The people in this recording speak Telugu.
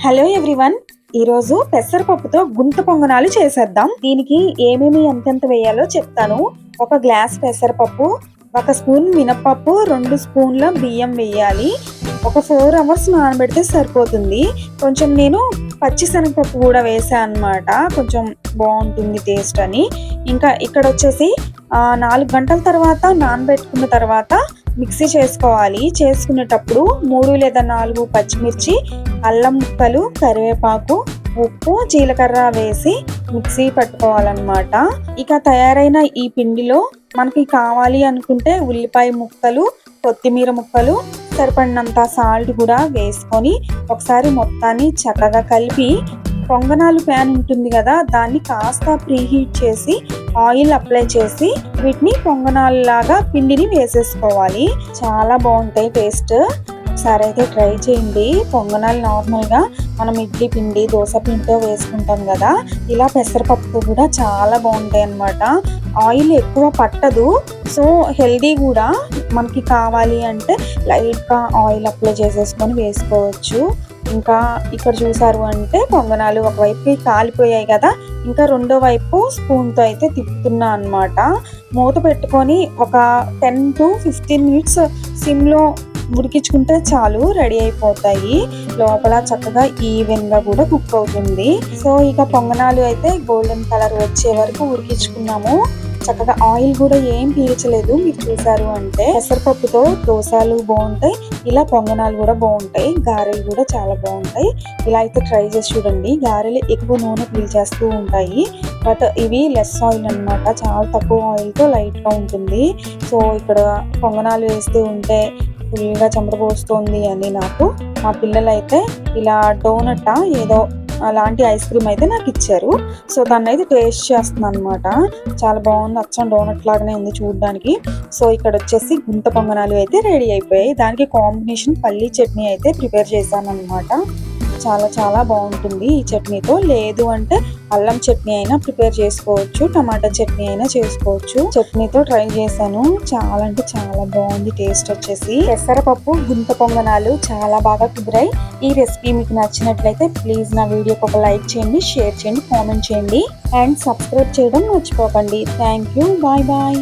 హలో ఎవ్రీవన్, ఈరోజు పెసరపప్పుతో గుంత పొంగనాలు చేసేద్దాం. దీనికి ఏమేమి ఎంతెంత వేయాలో చెప్తాను. 1 గ్లాస్ పెసరపప్పు, 1 స్పూన్ మినపప్పు, 2 స్పూన్ల బియ్యం వేయాలి. ఒక 4 అవర్స్ నానబెడితే సరిపోతుంది. కొంచెం నేను పచ్చిశనగపప్పు కూడా వేసాను అన్నమాట, కొంచెం బాగుంటుంది టేస్ట్ అని. ఇంకా ఇక్కడ వచ్చేసి 4 గంటల తర్వాత నానబెట్టుకున్న తర్వాత మిక్సీ చేసుకోవాలి. చేసుకునేటప్పుడు 3 లేదా 4 పచ్చిమిర్చి, అల్లం ముక్కలు, కరివేపాకు, ఉప్పు, జీలకర్ర వేసి మిక్సీ పట్టుకోవాలన్నమాట. ఇక తయారైన ఈ పిండిలో మనకి కావాలి అనుకుంటే ఉల్లిపాయ ముక్కలు, కొత్తిమీర ముక్కలు, సరిపడినంత సాల్ట్ కూడా వేసుకొని ఒకసారి మొత్తాన్ని చక్కగా కలిపి, పొంగనాలు ప్యాన్ ఉంటుంది కదా, దాన్ని కాస్త ప్రీహీట్ చేసి ఆయిల్ అప్లై చేసి వీటిని పొంగనాలు లాగా పిండిని వేసేసుకోవాలి. చాలా బాగుంటాయి టేస్ట్. ఒకసారి అయితే ట్రై చేయండి. పొంగనాలు నార్మల్గా మనం ఇడ్లీ పిండి, దోశ పిండితో వేసుకుంటాం కదా, ఇలా పెసరపప్పుతో కూడా చాలా బాగుంటాయి అన్నమాట. ఆయిల్ ఎక్కువ పట్టదు, సో హెల్దీ కూడా. మనకి కావాలి అంటే లైట్గా ఆయిల్ అప్లై చేసేసుకొని వేసుకోవచ్చు. ఇంకా ఇక్కడ చూసారు అంటే పొంగనాలు ఒకవైపుకి కాలిపోయాయి కదా, ఇంకా రెండో వైపు స్పూన్తో అయితే తిప్పుతున్నా అన్నమాట. మూత పెట్టుకొని ఒక 10 to 15 మినిట్స్ సిమ్లో ఉడికించుకుంటే చాలు, రెడీ అయిపోతాయి. లోపల చక్కగా ఈవెన్గా కూడా కుక్ అవుతుంది. సో ఇక పొంగనాలు అయితే గోల్డెన్ కలర్ వచ్చే వరకు ఉడికించుకున్నాము. చక్కగా ఆయిల్ కూడా ఏం పీల్చలేదు. మీరు చూసారు అంటే పెసరపప్పుతో దోశలు బాగుంటాయి, ఇలా పొంగనాలు కూడా బాగుంటాయి, గారెలు కూడా చాలా బాగుంటాయి. ఇలా అయితే ట్రై చేసి చూడండి. గారెలు ఎక్కువ నూనె పీల్చేస్తూ ఉంటాయి, బట్ ఇవి లెస్ ఆయిల్ అన్నమాట, చాలా తక్కువ ఆయిల్తో లైట్గా ఉంటుంది. సో ఇక్కడ పొంగనాలు వేస్తూ ఉంటే ఫుల్గా చెమటపోస్తుంది అని నాకు మా పిల్లలు అయితే ఇలా డోనట్ ఏదో అలాంటి ఐస్ క్రీమ్ అయితే నాకు ఇచ్చారు. సో దాన్ని అయితే టేస్ట్ చేస్తున్నాను అనమాట. చాలా బాగుంది, అచ్చం డోనట్ లాగానే ఉంది చూడడానికి. సో ఇక్కడ వచ్చేసి గుంత పొంగనాలు అయితే రెడీ అయిపోయాయి. దానికి కాంబినేషన్ పల్లీ చట్నీ అయితే ప్రిపేర్ చేశాను అనమాట. చాలా చాలా బాగుంటుంది ఈ చట్నీతో. లేదు అంటే అల్లం చట్నీ అయినా ప్రిపేర్ చేసుకోవచ్చు, టమాటా చట్నీ అయినా చేసుకోవచ్చు. చట్నీతో ట్రై చేశాను, చాలా అంటే చాలా బాగుంది టేస్ట్ వచ్చేసి. పెసరపప్పు గుంత పొంగనాలు చాలా బాగా కుదిరాయి. ఈ రెసిపీ మీకు నచ్చినట్లయితే ప్లీజ్ నా వీడియోకి ఒక లైక్ చేయండి, షేర్ చేయండి, కామెంట్ చేయండి అండ్ సబ్స్క్రైబ్ చేయడం మర్చిపోకండి. Thank you, bye bye.